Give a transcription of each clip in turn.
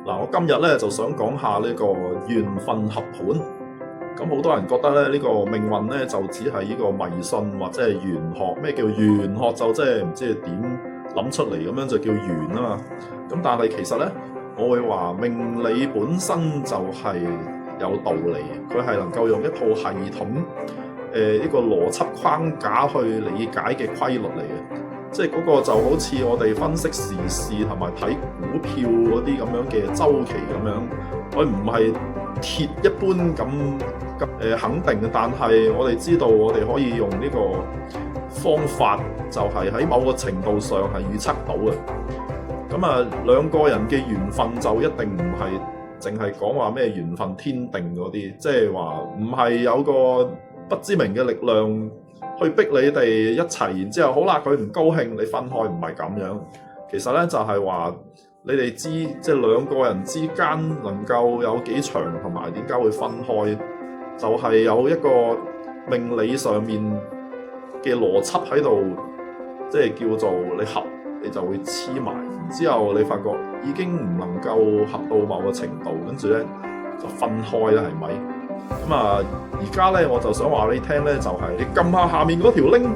嗱，我今日咧就想講下呢個緣分合盤。咁好多人覺得咧呢個命運咧就只係呢個迷信或者係玄學。咩叫玄學？就即係唔知係點諗出嚟咁樣就叫緣啊嘛。咁但係其實咧，我會話命理本身就係有道理，佢係能夠用一套系統一個邏輯框架去理解嘅規律嚟嘅。即係嗰個就好似我哋分析時事同埋睇股票嗰啲咁樣嘅週期咁樣，佢唔係鐵一般咁肯定嘅，但係我哋知道我哋可以用呢個方法，就係喺某個程度上係預測到嘅。咁啊，兩個人嘅緣分就一定唔係淨係講話咩緣分天定嗰啲，即係話唔係有個不知名嘅力量去逼你哋一齊，然之後好啦，佢唔高興，你分開，唔係咁樣。其實咧就係話你哋即係兩個人之間能夠有幾長，同埋點解會分開，就係有一個命理上面嘅邏輯喺度，即係叫做你合，你就會黐埋，然之後你發覺已經唔能夠合到某個程度，跟住咧就分開啦，係咪？咁啊，而家咧我就想話你聽咧，就係你撳下面嗰條 link，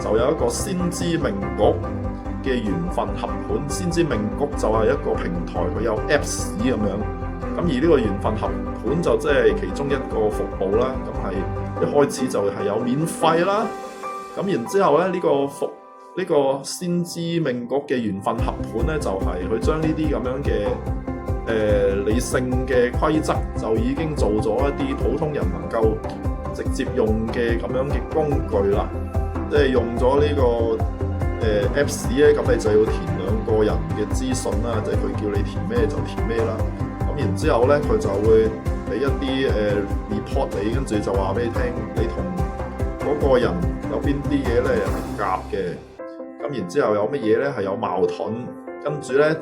就有一個先知命局嘅緣分合盤。先知命局就係一個平台，佢有 Apps 咁樣。咁而呢個緣分合盤就即係其中一個服務啦。咁係一開始就係有免費啦。咁然之後咧，呢個先知命局嘅緣分合盤咧，就係佢將呢啲咁樣嘅理性嘅規則就已經做咗一啲普通人能夠直接用嘅咁樣嘅工具啦。即係用咗呢個Apps 咧，咁你就要填兩個人嘅資訊啦，即係佢叫你填咩就填咩啦。咁然之後咧，佢就會俾一啲report 你，跟住就話俾你聽，你同嗰個人有邊啲嘢咧係夾嘅。咁然之後有乜嘢咧係有矛盾，跟住咧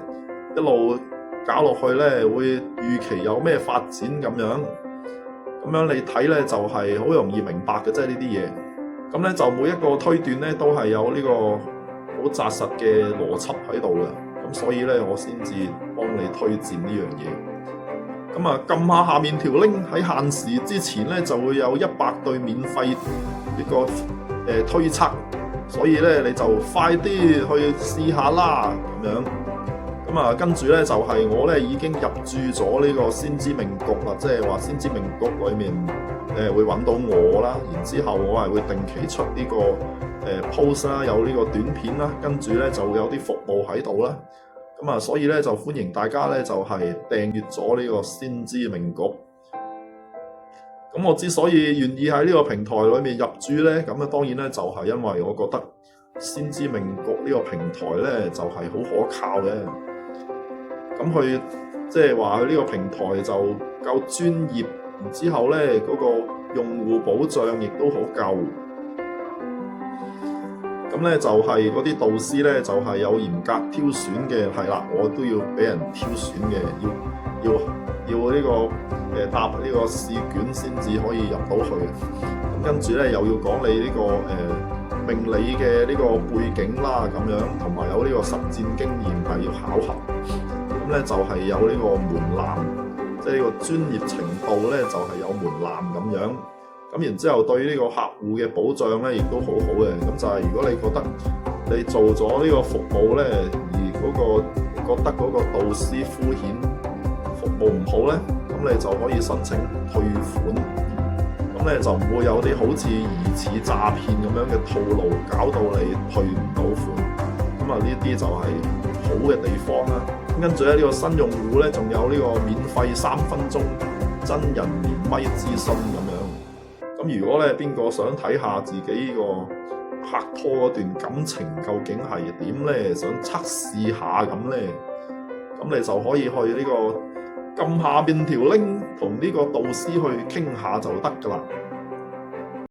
一路搞落去咧，會預期有咩發展咁樣。咁樣你睇咧就係好容易明白嘅，即係呢啲嘢。咁咧就每一個推斷咧都係有呢個好紮實嘅邏輯喺度嘅。咁所以咧我先至幫你推薦呢樣嘢。咁啊，撳下面條 link，喺限時之前咧就會有100對免費呢個推測。所以咧你就快啲去試下啦咁樣。咁啊，跟住咧就係我咧已經入駐咗呢個先知命局啦，即係話先知命局裏面會揾到我啦，然之後我係會定期出呢個post 啦，有呢個短片啦，跟住咧就會有啲服務喺度啦。咁啊，所以咧就歡迎大家咧就係訂閱咗呢個先知命局。咁我之所以願意喺呢個平台裏面入駐咧，咁啊當然咧就係因為我覺得先知命局呢個平台咧就係好可靠嘅。咁佢即係話佢呢個平台就夠專業，然之後咧嗰個用戶保障亦都好夠。咁咧就係嗰啲導師咧就係有嚴格挑選嘅，係啦，我都要俾人挑選嘅，要呢個答呢個試卷先至可以入到去。咁跟住咧又要講你呢個命理嘅呢個背景啦，咁樣同埋有呢個實戰經驗係要考核。咁咧就係有呢個門檻，即係呢個專業程度咧就係有門檻咁樣。咁然之後對呢個客戶嘅保障咧亦都好好嘅。咁就係如果你覺得你做咗呢個服務咧，而覺得嗰個導師敷衍，服務唔好咧，咁你就可以申請退款。咁咧就唔會有啲好似疑似詐騙咁樣嘅套路，搞到你退唔到款。咁啊呢啲就係好嘅地方啦。咁跟住咧呢個新用戶咧，仲有呢個免費3分鐘真人連麥諮詢咁樣。咁如果咧邊個想睇下自己呢個拍拖嗰段感情究竟係點咧，想測試下咁咧，咁你就可以去呢個撳下邊條 link 同呢個導師去傾下就得㗎啦。